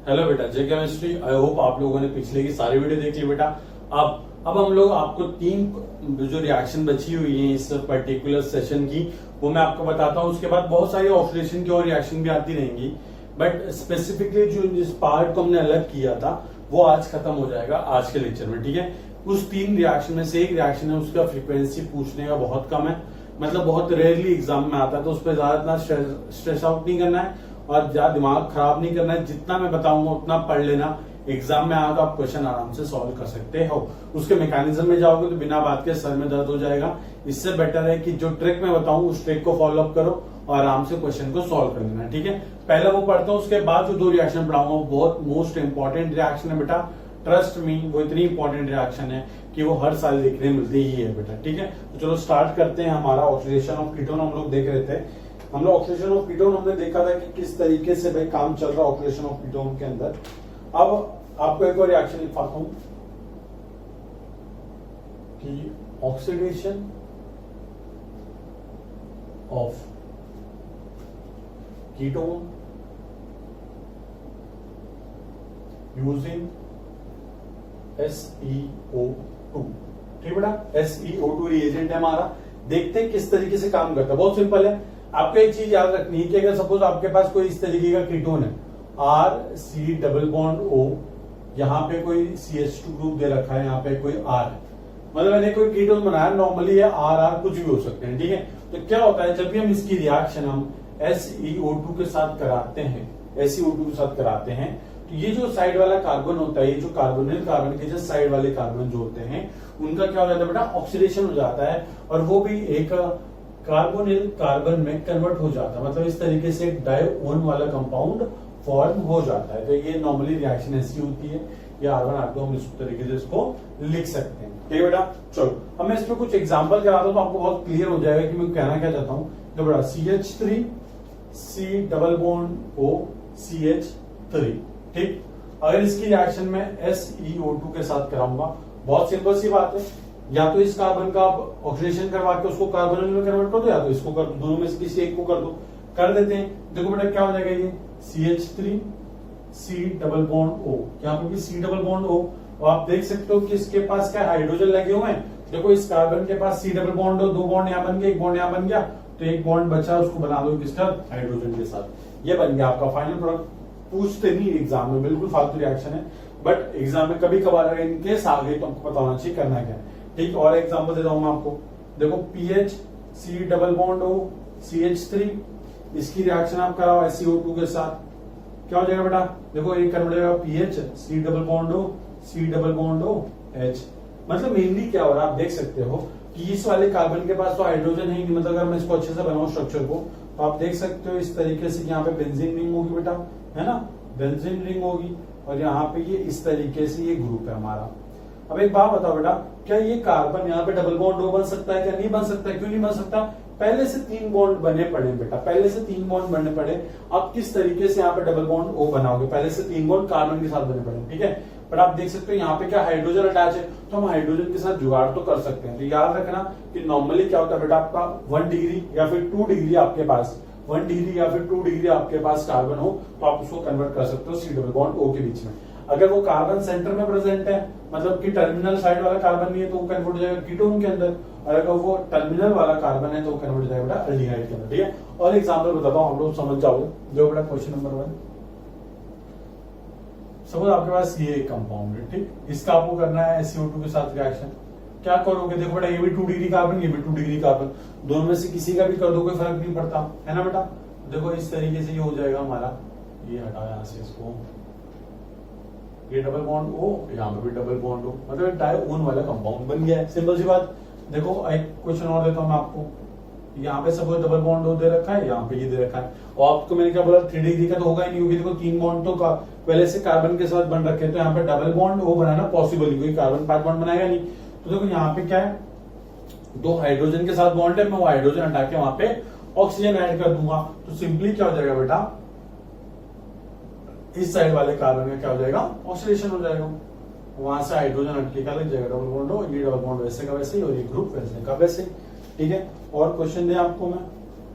Hello बेटा, जय chemistry. I hope आप लोगों ने पिछले की सारी वीडियो देख ली बेटा। अब हम लोग आपको तीन जो रिएक्शन बची हुई है इस पर्टिकुलर सेशन की वो मैं आपको बताता हूँ। उसके बाद बहुत सारी ऑक्सीडेशन की और रिएक्शन भी आती रहेंगी, बट स्पेसिफिकली जो जिस पार्ट को हमने अलग किया था वो आज खत्म हो जाएगा आज के लेक्चर में। ठीक है, उस तीन रिएक्शन में से एक रिएक्शन है, उसका फ्रीक्वेंसी पूछने का बहुत कम है, मतलब बहुत रेयरली एग्जाम में आता है, तो उस पर ज्यादा इतना स्ट्रेस आउट नहीं करना है और ज्यादा दिमाग खराब नहीं करना है। जितना मैं बताऊंगा उतना पढ़ लेना, एग्जाम में आकर आप क्वेश्चन आराम से सॉल्व कर सकते हो। उसके मैकेनिज्म में जाओगे तो बिना बात के सर में दर्द हो जाएगा। इससे बेटर है कि जो ट्रिक मैं बताऊं उस ट्रिक को फॉलो अप करो और आराम से क्वेश्चन को सॉल्व कर लेना। ठीक है, पहले वो पढ़ता हूं, उसके बाद जो दो रिएक्शन पढ़ाऊंगा वो बहुत मोस्ट इंपॉर्टेंट रिएक्शन है बेटा। ट्रस्ट मी, वो इतनी इंपॉर्टेंट रिएक्शन है कि वो हर साल देखने मिलती ही है बेटा। ठीक है, तो चलो स्टार्ट करते हैं। हमारा ऑक्सीडेशन ऑफ कीटोन हम लोग देख रहे थे। हम लोग ऑक्सीडेशन ऑफ कीटोन हमने देखा था कि किस तरीके से भाई काम चल रहा है ऑक्सीडेशन ऑफ कीटोन के अंदर। अब आपको एक और रिएक्शन लिखवाता हूं कि oxidation of ketone using SeO2। ठीक बेटा, SeO2 रिएजेंट है हमारा। देखते हैं किस तरीके से काम करता है। बहुत सिंपल है, आपको एक चीज याद रखनी है कि अगर सपोज आपके पास कोई इस तरीके का कीटोन है RC डबल बॉन्ड O, यहाँ पे कोई CH2 ग्रुप दे रखा है, यहाँ पे कोई R है, मतलब मैंने कोई कीटोन बनाया, नॉर्मली है RR कुछ भी हो सकते हैं। ठीक है, तो क्या होता है जब भी हम इसकी रिएक्शन हम SeO2 के साथ कराते हैं, SeO2 के साथ कराते हैं, तो ये जो साइड वाला कार्बन होता है, ये जो कार्बोनिल कार्बन के जस्ट साइड वाले कार्बन जो होते हैं उनका क्या हो जाता है बेटा, ऑक्सीडेशन हो जाता है और वो भी एक कार्बोनिल कार्बन में कन्वर्ट हो जाता है। मतलब इस तरीके से एक डायोन वाला कंपाउंड फॉर्म हो जाता है। तो ये नॉर्मली रिएक्शन ऐसी होती है, ये R1R2 हम इस तरीके से इसको लिख सकते हैं। ठीक है बेटा, चलो अब मैं इसमें कुछ एग्जांपल कराता हूं तो आपको बहुत क्लियर हो जाएगा कि मैं कहना क्या चाहता हूं। तो बेटा CH3 C double bond O CH3। ठीक, अगर इसकी रिएक्शन में SeO2 के साथ कराऊंगा, बहुत सिंपल सी बात है, या तो इस कार्बन का आप ऑक्सीडेशन करवा के उसको कार्बोनिल में कन्वर्ट कर दो, या तो इसको कर दो, दोनों में से किसी एक को कर दो। कर देते हैं, देखो बेटा क्या हो जाएगा, ये CH3 C double bond O, यहाँ पे भी C डबल बॉन्ड O, और आप देख सकते हो कि इसके पास क्या हाइड्रोजन लगे हुए हैं। देखो इस कार्बन के पास C डबल बॉन्ड O, दो बॉन्ड यहाँ बन गए, एक बॉन्ड यहाँ बन गया, तो एक बॉन्ड बचा, उसको बना दो किसका, हाइड्रोजन के साथ। ये बन गया आपका फाइनल प्रोडक्ट। पूछते नहीं एग्जाम में, बिल्कुल फालतू रिएक्शन है, बट एग्जाम में कभी कभार अगर इनकेस आ गई तो हमको पता होना चाहिए करना क्या है। ठीक, और एग्जाम्पल देता हूं मैं आपको। देखो PH C double bond O CH3, इसकी रिएक्शन आप कराओ SeO2 के साथ, क्या हो जाएगा बेटा, देखो एक कन्वर्ट हो जाएगा PH C double bond O C double bond O H। मतलब मेनली क्या हो रहा है आप देख सकते हो कि इस वाले कार्बन के पास तो हाइड्रोजन है ही नहीं। मतलब अगर मैं इसको अच्छे से बनाऊं स्ट्रक्चर को, तो आप देख सकते हो इस तरीके से यहाँ पे बेंजीन रिंग होगी बेटा, है ना, बेंजीन रिंग होगी, और यहाँ पे ये इस तरीके से ये ग्रुप है हमारा। अब एक बात बताओ बेटा, क्या ये कार्बन यहाँ पे डबल बॉन्ड O बन सकता है, क्या नहीं बन सकता है? क्यों नहीं बन सकता? पहले से 3 बॉन्ड बने पड़े बेटा, पहले से 3 बॉन्ड बनने पड़े। अब किस तरीके से यहाँ पे डबल बॉन्ड O बनाओगे? पहले से 3 बॉन्ड कार्बन के साथ बने पड़े। ठीक है, बट आप देख सकते हो यहाँ पे क्या हाइड्रोजन अटैच है, तो हम हाइड्रोजन के साथ जुगाड़ तो कर सकते हैं। तो याद रखना कि नॉर्मली क्या होता है बेटा, आपका 1 डिग्री या फिर 2 डिग्री आपके पास, 1 डिग्री या फिर 2 डिग्री आपके पास कार्बन हो, तो आप उसको कन्वर्ट कर सकते हो C डबल बॉन्ड O के बीच में। अगर वो कार्बन सेंटर में प्रेजेंट है, मतलब कि टर्मिनल साइड वाला कार्बन नहीं है, तो वो कन्वर्ट हो जाएगा कीटोन के अंदर, और अगर वो टर्मिनल वाला कार्बन है तो वो कन्वर्ट हो जाएगा बेटा एल्डिहाइड के अंदर। ठीक है, और एग्जांपल बताता हूं, हम लोग समझ जाओगे। जो बेटा क्वेश्चन नंबर 1, सपोज आपके पास ये एक कंपाउंड है। ठीक, इसका आपको करना है SeO2 के साथ रिएक्शन। क्या करोगे, देखो बेटा ये भी 2 डिग्री कार्बन, ये भी 2 डिग्री कार्बन, दोनों में से किसी का भी कर दो, कोई फर्क नहीं पड़ता, है ना बेटा। देखो इस तरीके से ये हो जाएगा हमारा, ये हटाया यहाँ से इसको, ये डबल बॉन्ड O, यहाँ पे भी डबल बॉन्ड O, मतलब डायोन वाला कंपाउंड बन गया है। सिंपल सी बात। देखो एक क्वेश्चन और देता हूं मैं आपको, यहाँ पे सपोज डबल बॉन्ड O दे रखा है, यहाँ पे ये दे रखा है, और आपको मैंने क्या बोला 3 डिग्री का तो होगा ही नहीं, क्योंकि देखो 3 बॉन्ड तो पहले से कार्बन के साथ बन रखे हैं, तो यहाँ पे डबल बॉन्ड O बनाना पॉसिबल नहीं, क्योंकि कार्बन 5 बॉन्ड बनाएगा नहीं। तो देखो यहाँ पे क्या है, 2 हाइड्रोजन के साथ बॉन्ड है, मैं वो हाइड्रोजन हटा के वहां पे ऑक्सीजन ऐड कर दूंगा, तो सिंपली क्या हो जाएगा बेटा, इस साइड वाले कार्बन में क्या हो जाएगा, ऑक्सीडेशन हो जाएगा, वहां से हाइड्रोजन हटके का लग जाएगा डबल बॉन्ड O, ये डबल बॉन्ड वैसे का वैसे ही, और ये ग्रुप वैसे का वैसे। ठीक है, और क्वेश्चन दे आपको मैं,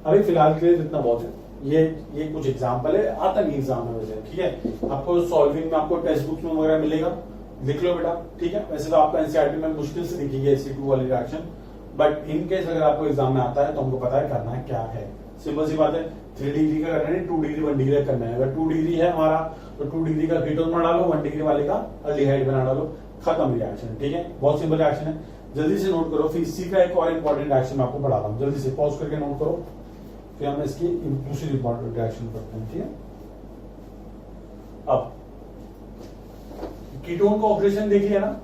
अभी फिलहाल के लिए इतना बहुत है। ये कुछ एग्जांपल है, आता नहीं एग्जाम में वैसे, ठीक है। आपको सॉल्विंग में आपको टेक्स्ट बुक में वगैरह मिलेगा, लिख लो बेटा, ठीक है। वैसे तो आपको एनसीईआरटी में मुश्किल से दिखेगी SE2 वाली रिएक्शन, बट इन केस अगर आपको एग्जाम में आता है तो हमको पता है करना है क्या है। सिंपल सी बात है, 3 डिग्री का करना है, 2 डिग्री 1 डिग्री का करना है। अगर 2 डिग्री है हमारा तो 2 डिग्री का कीटोन बना डालो, 1 डिग्री वाले का अल्डिहाइड बना डालो, खत्म रिएक्शन, ठीक है। बहुत सिंपल रिएक्शन है, जल्दी से नोट करो। फिर इसी का एक और इंपॉर्टेंट रिएक्शन मैं आपको पढ़ाता हूँ, जल्दी से पॉज करके नोट करो, फिर हम इसकी दूसरी इंपॉर्टेंट रिएक्शन करते हैं, ठीक है। अब कीटोन का ऑक्सीडेशन देख लिया ना,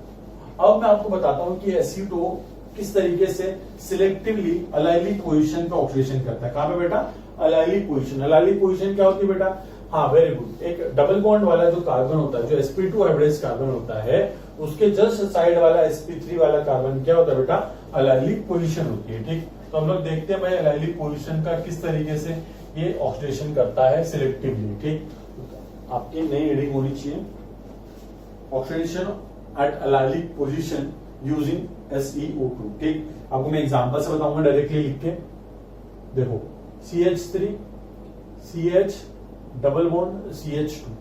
अब मैं आपको बताता हूं कि SE2 किस तरीके से सिलेक्टिवली अलाइलिक पोजीशन का ऑक्सीडेशन करता है। कहां पे बेटा? Allylic position. अलाइलिक पोजीशन क्या होती है बेटा? हाँ, वेरी गुड। एक डबल बॉन्ड वाला जो कार्बन होता है, जो sp2 हाइब्रिडाइज्ड कार्बन होता है, उसके जस्ट साइड वाला sp3 वाला कार्बन क्या होता है बेटा? अलाइलिक पोजीशन होती है, ठीक। तो हम लोग देखते हैं भाई अलाइलिक पोजीशन का किस तरीके से ये ऑक्सीडेशन करता है सिलेक्टिवली, ठीक। आपकी नई रीडिंग होनी चाहिए, oxidation at allylic position using SeO2, ठीक। आपको मैं एग्जांपल से बताऊंगा डायरेक्टली लिख के। देखो CH3 CH double bond CH2।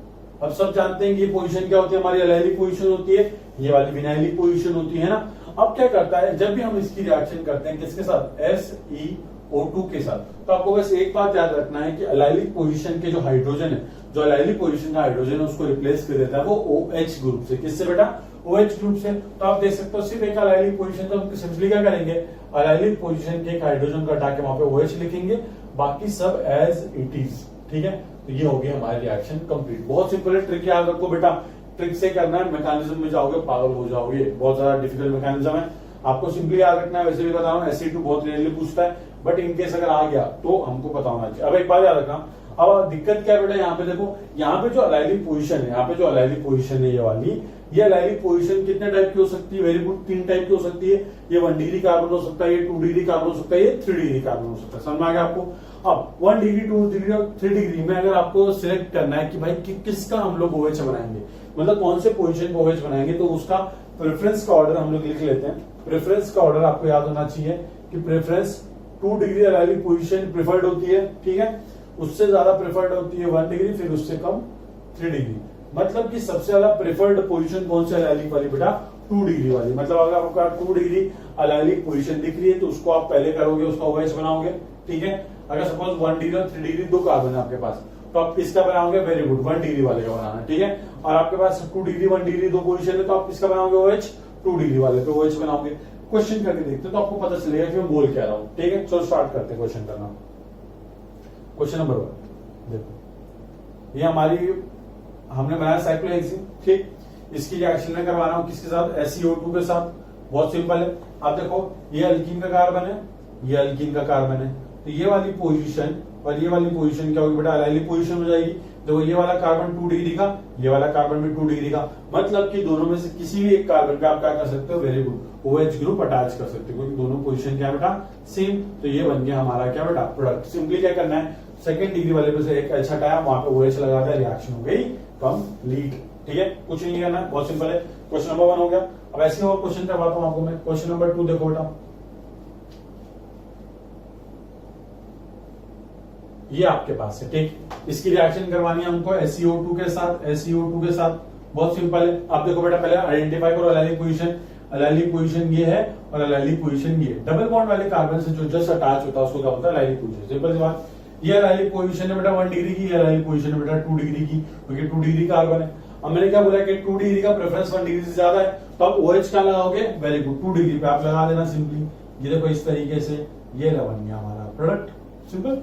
अब सब जानते हैं कि ये पोजीशन क्या होती है हमारी? अलाइलिक पोजीशन होती है, ये वाली विनाइलिक पोजीशन होती है ना। अब क्या करता है, जब भी हम इसकी रिएक्शन करते हैं किसके साथ? SeO2 के साथ, तो आपको बस एक बात याद रखना है कि अलाइलिक पोजीशन के जो हाइड्रोजन है, जो अलाइलिक पोजीशन का हाइड्रोजन है, उसको रिप्लेस कर देता है वो OH ग्रुप से। किससे बेटा? OH ग्रुप से। तो आप देख सकते हो सिर्फ एक अलाइलिक पोजीशन, तो हम सिंपली क्या करेंगे, अलाइलिक पोजीशन के एक हाइड्रोजन को हटा के वहां पे OH लिखेंगे, बाकी सब एज इट इज, ठीक है। तो ये हो गई हमारी रिएक्शन कंप्लीट। बहुत सिंपल है, ट्रिक याद रखो बेटा, ट्रिक से करना है, मैकेनिज्म में जाओगे पागल हो जाओगे, बहुत ज्यादा डिफिकल्ट मैकेनिज्म है, आपको सिंपली याद रखना है। वैसे भी बता रहा हूँ SE2 बहुत रेयरली पूछता है, बट इनकेस अगर आ गया तो हमको पता होना चाहिए। अब एक बात याद रखना, अब दिक्कत क्या है बेटा, यहाँ पे देखो, यहाँ पे जो अलाइलिक पोजीशन है, यहाँ पे जो अलाइलिक पोजीशन है ये वाली, ये अलाइलिक पोजीशन कितने टाइप की हो सकती है? वेरी गुड, 3 टाइप की हो सकती है। ये 1 डिग्री कार्बन हो सकता है, ये 2 डिग्री कार्बन हो सकता है, ये 3 डिग्री कार्बन हो सकता है। समझ में आ गया आपको? अब 1 डिग्री 2 डिग्री और 3 डिग्री में अगर आपको सिलेक्ट करना है कि भाई किसका हम लोग OH बनाएंगे, मतलब कौन से पोजीशन को OH बनाएंगे, तो उसका प्रेफरेंस का ऑर्डर हम लोग लिख लेते हैं। प्रेफरेंस का ऑर्डर आपको याद होना चाहिए कि preference 2 degree allylic position preferred होती है, ठीक है। उससे ज्यादा प्रेफर्ड होती है 1 डिग्री, फिर उससे कम 3 डिग्री। मतलब कि सबसे ज्यादा प्रेफर्ड पोजीशन कौन सी अलाइलिक वाली बेटा? 2 डिग्री वाली। मतलब अगर आपका 2 डिग्री अलाइलिक पोजीशन दिख रही है तो उसको आप पहले करोगे, उसका OH बनाओगे, ठीक है। अगर सपोज 1 डिग्री और 3 डिग्री दो कार्बन है आपके पास, तो आप किसका बनाओगे? वेरी गुड, 1 डिग्री वाले का बनाना, ठीक है। और आपके पास 2 डिग्री 1 डिग्री दो पोजीशन है, तो आप किसका बनाओगे? OH 2 डिग्री वाले पे OH बनाओगे। क्वेश्चन करके देखते तो आपको पता चलेगा कि मैं बोल क्या रहा हूं, ठीक है। चलो स्टार्ट करते हैं क्वेश्चन करना। क्वेश्चन नंबर 1 देखो, ये हमारी हमने बनाया साइक्लोहेक्सीन, ठीक। इसकी रिएक्शन में करवा रहा हूं किसके साथ? SeO2 के साथ। बहुत सिंपल है। अब देखो, ये अल्कीन का कार्बन है, ये अल्कीन का कार्बन है, तो ये वाली पोजीशन और ये वाली पोजीशन क्या होगी बेटा? अलाइलिक पोजीशन हो जाएगी। देखो ये वाला कार्बन 2 डिग्री का, ये वाला कार्बन भी 2 डिग्री का, मतलब कि दोनों में से किसी भी एक कार्बन पे आप क्या कर सकते हो? Very good, OH group attach कर सकते हो, क्योंकि दोनों पोजीशन क्या है बेटा? सेम। तो ये बन गया हमारा क्या बेटा? प्रोडक्ट। सिंपली क्या करना है, 2nd डिग्री वाले पे से एक H हटाया, वहां पे OH लगा दिया, रिएक्शन हो गई कंप्लीट, ठीक है। कुछ नहीं करना है, बहुत सिंपल है। क्वेश्चन नंबर 1 हो गया। अब ऐसे और क्वेश्चन करवाता हूं आपको मैं। क्वेश्चन नंबर 2 देखो बेटा, ये आपके पास है, ठीक। इसकी रिएक्शन करवानी है हमको SeO2 के साथ, SeO2 के साथ। बहुत सिंपल है। आप देखो बेटा, पहले आइडेंटिफाई करो अलाइलिक पोजीशन। अलाइलिक पोजीशन ये है और अलाइलिक पोजीशन ये। डबल बॉन्ड वाले कार्बन से जो जस्ट अटैच होता है उसको क्या बोलता है? Allylic position. सिंपल सी बात। ये अलाइलिक पोजीशन है बेटा 1 डिग्री की, अलाइलिक पोजीशन है बेटा 2 डिग्री की, क्योंकि 2 डिग्री कार्बन है। अब मैंने क्या बोला कि 2 डिग्री का प्रेफरेंस 1 डिग्री से ज्यादा है, तो आप OH क्या लगाओगे? वेरी गुड, 2 डिग्री पे आप लगा देना सिंपली। ये देखो इस तरीके से ये बन गया हमारा प्रोडक्ट। सिंपल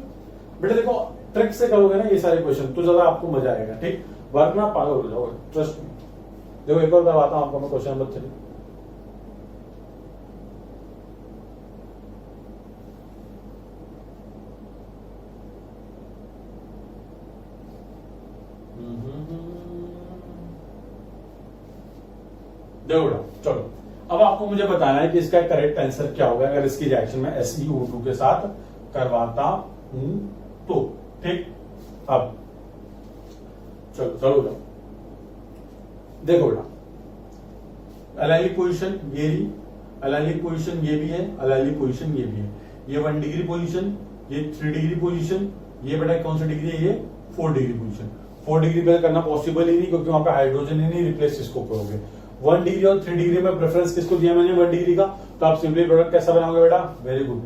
बेटा। देखो ट्रिक से करोगे ना ये सारे क्वेश्चन तो ज्यादा आपको मजा आएगा, ठीक। वरना पागल हो जाओगे, ट्रस्ट मी। देखो एक और करवाता हूं आपको मैं क्वेश्चन नंबर 3। देखो चलो, अब आपको मुझे बताना है कि इसका करेक्ट आंसर क्या होगा अगर इसकी रिएक्शन में SeO2 के साथ करवाता हूं तो, ठीक। अब चलो चलो जाओ, देखो बेटा, अलाइलिक पोजीशन ये रही, अलाइलिक पोजीशन ये भी है, अलाइलिक पोजीशन ये भी है। ये 1 डिग्री पोजीशन, ये 3 डिग्री पोजीशन, ये बेटा कौन सी डिग्री है, ये 4 डिग्री पोजीशन। 4 डिग्री पे करना पॉसिबल ही नहीं क्योंकि वहां पे हाइड्रोजन ही नहीं, रिप्लेस किसको करोगे। 1 डिग्री और 3 डिग्री में प्रेफरेंस किसको दिया मैंने, 1 डिग्री का। तो आप सिंपली प्रोडक्ट कैसा बनाओगे बेटा, वेरी गुड,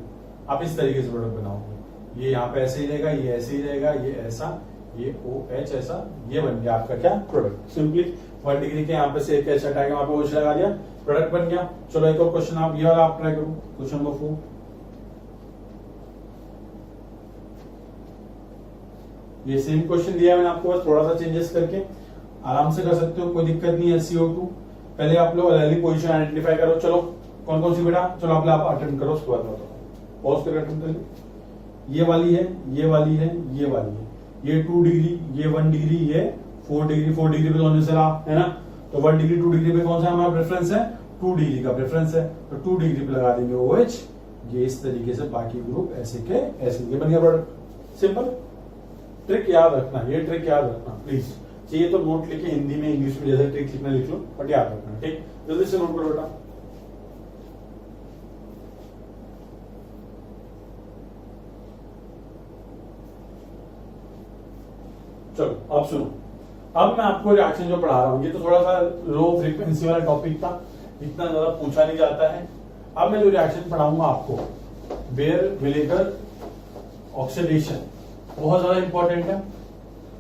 आप इस तरीके से प्रोडक्ट बनाओगे। ये यहाँ पे ऐसे ही रहेगा, ये ऐसे ही रहेगा, ये ऐसा, ये OH ऐसा, ये बन गया आपका क्या, प्रोडक्ट। सिंपली 1 डिग्री के यहाँ पे से एक ऐसा हटाएगा, वहां पे OH लगा दिया, प्रोडक्ट बन गया। चलो एक और क्वेश्चन आप ये वाला आप ट्राई करो, क्वेश्चन नंबर 4। ये सेम क्वेश्चन दिया है मैंने आपको, बस थोड़ा सा चेंजेस करके आराम से कर सकते हो, कोई दिक्कत नहीं है। CO2 पहले आप लोग एलएलई पोजीशन आइडेंटिफाई करो। चलो कौन कौन सी बेटा, चलो आप अटेम्प्ट करो, उसके बाद बताओ, पॉज करके अटेम्प्ट करिए। ये वाली है, ये वाली है, ये वाली है, ये 2 डिग्री, ये 1 डिग्री, ये 4 डिग्री। 4 डिग्री पे होने से रहा है ना, तो 1 डिग्री 2 डिग्री पे कौन सा हमारा प्रेफरेंस है, 2 डिग्री का प्रेफरेंस है, तो 2 डिग्री पे लगा देंगे OH। ये इस तरीके से बाकी ग्रुप ऐसे के ऐसे, ये बन गया प्रोडक्ट। सिंपल ट्रिक याद रखना, ये ट्रिक याद रखना प्लीज। चाहिए तो नोट लिखे हिंदी में, इंग्लिश में, जैसे ट्रिक लिखना लिख लो, बट याद रखना, ठीक। जल्दी से नोट करो बेटा। चलो अब सुनो, अब मैं आपको रिएक्शन जो पढ़ा रहा हूं, ये तो थोड़ा सा लो फ्रीक्वेंसी वाला टॉपिक था, इतना ज्यादा पूछा नहीं जाता है। अब मैं जो रिएक्शन पढ़ाऊंगा आपको, बेयर विनेगर ऑक्सीडेशन, बहुत ज्यादा इंपॉर्टेंट है,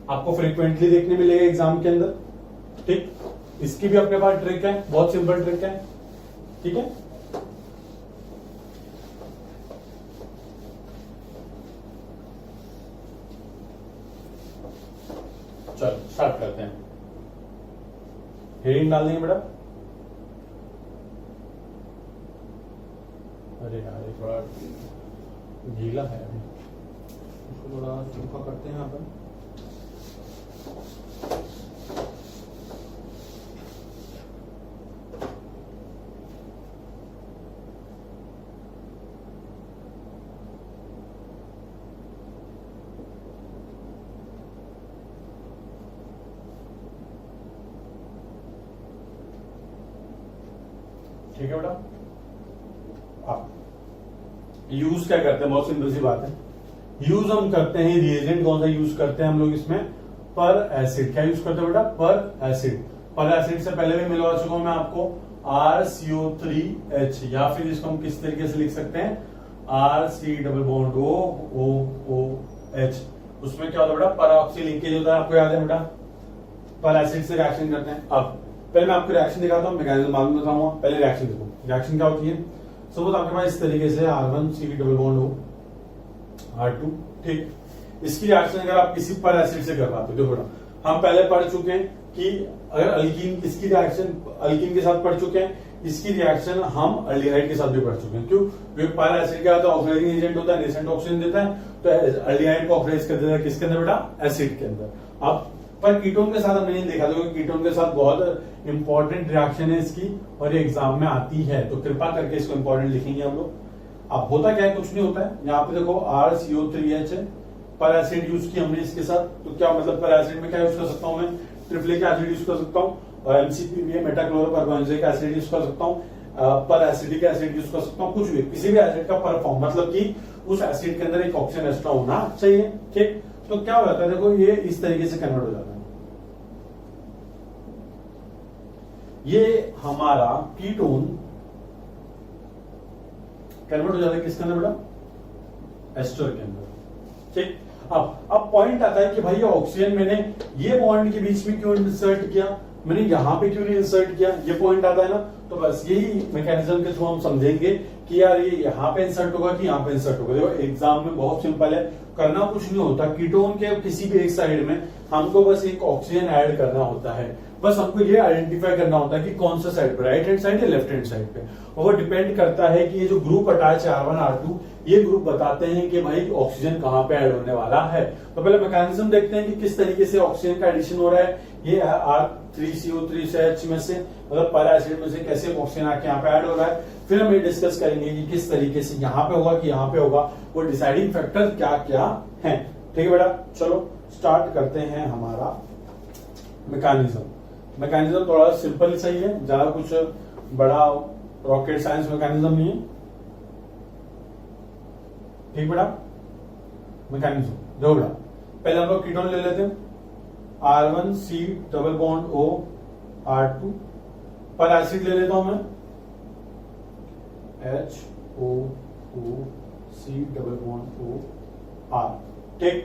आपको फ्रीक्वेंटली देखने मिलेगा एग्जाम के अंदर, ठीक। इसकी भी अपने पास ट्रिक है, बहुत सिंपल ट्रिक है, ठीक है। चलो स्टार्ट करते हैं। हेडिंग डाल देंगे बेटा। अरे यार ये थोड़ा गीला है अभी, इसको थोड़ा सूखा करते हैं यहाँ पर। ठीक है बेटा। आप यूज क्या करते हैं, बहुत सिंपल सी बात है, यूज हम करते हैं, रिएजेंट कौन सा यूज करते हैं हम लोग इसमें, पर एसिड। क्या यूज करते हैं बेटा, पर एसिड। पर एसिड से पहले भी मिलवा चुका हूं मैं आपको, RCO3H, या फिर इसको हम किस तरीके से लिख सकते हैं, RC डबल बॉन्ड OH। उसमें क्या होता है बेटा, परऑक्सी लिंकेज होता है, आपको याद है बेटा, पर एसिड से रिएक्शन करते हैं। अब पहले मैं आपको रिएक्शन दिखाता हूँ, मैकेनिज्म मालूम बताऊंगा, पहले रिएक्शन देखो। रिएक्शन क्या होती है, सपोज आपके पास इस तरीके से R1C डबल बॉन्ड हो, R2, ठीक। इसकी रिएक्शन अगर आप किसी पर एसिड से करवाते हो, देखो बेटा हम पहले पढ़ चुके हैं कि अगर अल्कीन, इसकी रिएक्शन अल्कीन के साथ पढ़ चुके हैं, इसकी रिएक्शन हम अल्डिहाइड के साथ भी पढ़ चुके हैं। क्यों, क्योंकि पर एसिड क्या होता है, ऑक्सीडाइजिंग एजेंट होता है, नेसेंट ऑक्सीजन देता है, तो अल्डिहाइड को ऑक्सीडाइज कर देता है किसके अंदर बेटा, एसिड के अंदर। अब पर कीटोन के साथ हमने नहीं देखा था, क्योंकि कीटोन के साथ बहुत इंपॉर्टेंट रिएक्शन है इसकी, और ये एग्जाम में आती है, तो कृपा करके इसको इंपॉर्टेंट लिखेंगे हम लोग। अब होता क्या है, कुछ नहीं होता है, यहाँ पे देखो RCO3H है, पर एसिड यूज की हमने इसके साथ, तो क्या मतलब पर एसिड में क्या यूज कर सकता हूँ मैं, ट्रिप्लिक एसिड यूज कर सकता हूँ, और MCP भी है, मेटाक्लोरोकार्बोनिलिक एसिड यूज कर सकता हूँ, पर एसिडिक एसिड यूज कर सकता हूँ, कुछ भी, किसी भी एसिड का पर फॉर्म, मतलब कि उस एसिड के अंदर एक ऑक्सीजन एक्स्ट्रा होना चाहिए, ठीक। तो क्या हो जाता है, देखो ये इस तरीके से कन्वर्ट हो जाता है, ये हमारा कीटोन कन्वर्ट हो जाता है किसके अंदर बेटा, एस्टर के अंदर, ठीक। अब पॉइंट आता है कि भाई ये ऑक्सीजन मैंने ये बॉन्ड के बीच में क्यों इंसर्ट किया, मैंने यहां पे क्यों नहीं इंसर्ट किया, ये पॉइंट आता है ना। तो बस यही मैकेनिज्म के थ्रू हम समझेंगे कि यार ये यहाँ पे इंसर्ट होगा कि यहाँ पे इंसर्ट होगा। देखो एग्जाम में बहुत सिंपल है, करना कुछ नहीं होता, कीटोन के किसी भी एक साइड में हमको बस एक ऑक्सीजन ऐड करना होता है, बस हमको ये आइडेंटिफाई करना होता है कि कौन सा साइड पे, राइट हैंड साइड या लेफ्ट हैंड साइड पे। और वो डिपेंड करता है कि ये जो ग्रुप अटैच है R1 R2, ये ग्रुप बताते हैं कि भाई ऑक्सीजन कहाँ पे ऐड होने वाला है। तो पहले मैकेनिज्म देखते हैं कि किस तरीके से ऑक्सीजन का एडिशन हो रहा है। ये R3CO3H में से, मतलब पर एसिड में से कैसे ऑक्सीजन आके यहाँ पे ऐड हो रहा है। फिर हम ये डिस्कस करेंगे कि किस तरीके से यहाँ पे होगा कि यहाँ पे होगा, वो डिसाइडिंग फैक्टर क्या क्या है। ठीक है बेटा, चलो स्टार्ट करते हैं हमारा मैकेनिज्म। मैकेनिज्म थोड़ा सिंपल ही सही है, ज्यादा कुछ बड़ा रॉकेट साइंस मैकेनिज्म नहीं है। ठीक बेटा, मैकेनिज्म देखो बेटा, पहले हम लोग कीटोन ले लेते हैं, R1C double bond O R2 पर एसिड ले लेता हूं मैं, HOOC double bond O R। ठीक,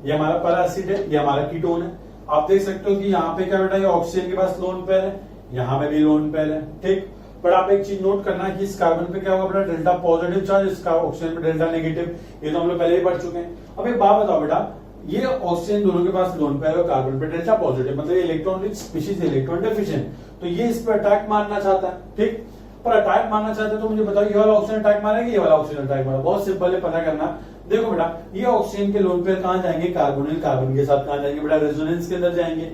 ये हमारा पर एसिड है, ये हमारा कीटोन है। आप देख सकते हो कि यहाँ पे क्या बेटा, ये ऑक्सीजन के पास लोन पेयर है, यहाँ पे भी लोन पेयर है। ठीक, पर आप एक चीज नोट करना है कि इस कार्बन पे क्या होगा बेटा, डेल्टा पॉजिटिव चार्ज, इसका ऑक्सीजन पे डेल्टा नेगेटिव। ये तो हम लोग पहले ही पढ़ चुके हैं। अब एक बात बताओ बेटा, ये ऑक्सीजन दोनों के पास लोन पेयर और कार्बन पे डेल्टा पॉजिटिव, मतलब electron rich species, electron deficient, तो ये इस पर अटैक मारना चाहता है। ठीक, पर अटैक मारना चाहते हैं तो मुझे बताओ, ये वाला ऑक्सीजन अटैक मारेगा, ये वाला ऑक्सीजन अटैक मारेगा? बहुत सिंपल है, पता करना। देखो बेटा, ये ऑक्सीजन के लोन पेयर कहां जाएंगे, कार्बोनिल कार्बन के साथ कहां जाएंगे बेटा, रेजोनेंस के अंदर जाएंगे।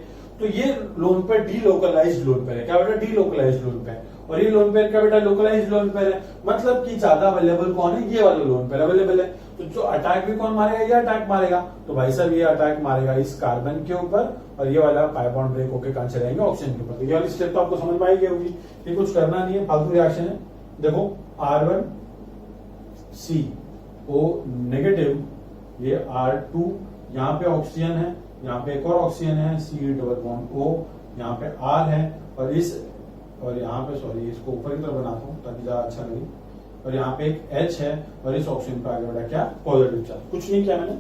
तो ये lone pair delocalised lone pair है। क्या बेटा, डीलोकलाइज्ड लोन पेयर। और ये लोन पेयर क्या बेटा, लोकलाइज्ड लोन पेयर है, मतलब कि ज्यादा अवेलेबल कौन है, ये वाला लोन पेयर अवेलेबल है। तो जो अटैक भी कौन मारेगा, ये अटैक मारेगा। तो भाई साहब ये अटैक मारेगा इस कार्बन के ऊपर, और ये वाला पाई बॉन्ड ब्रेक होकर कहां चले जाएंगे, ऑक्सीजन के ऊपर। तो ये वाली स्टेप तो आपको समझ में आई गई होगी, ये कुछ करना नहीं है, फालतू रिएक्शन है। देखो R1CO नेगेटिव, ये R2, यहाँ पे ऑक्सीजन है, यहाँ पे एक और ऑक्सीजन है, C डबल बॉन्ड O, यहाँ पे R है, और यहाँ पे सॉरी इसको ऊपर की तरफ बनाता हूँ ताकि ज्यादा अच्छा लगे, और यहाँ पे एक H है, और इस ऑक्सीजन पे आगे बढ़ा क्या, पॉजिटिव चार्ज। कुछ नहीं किया मैंने,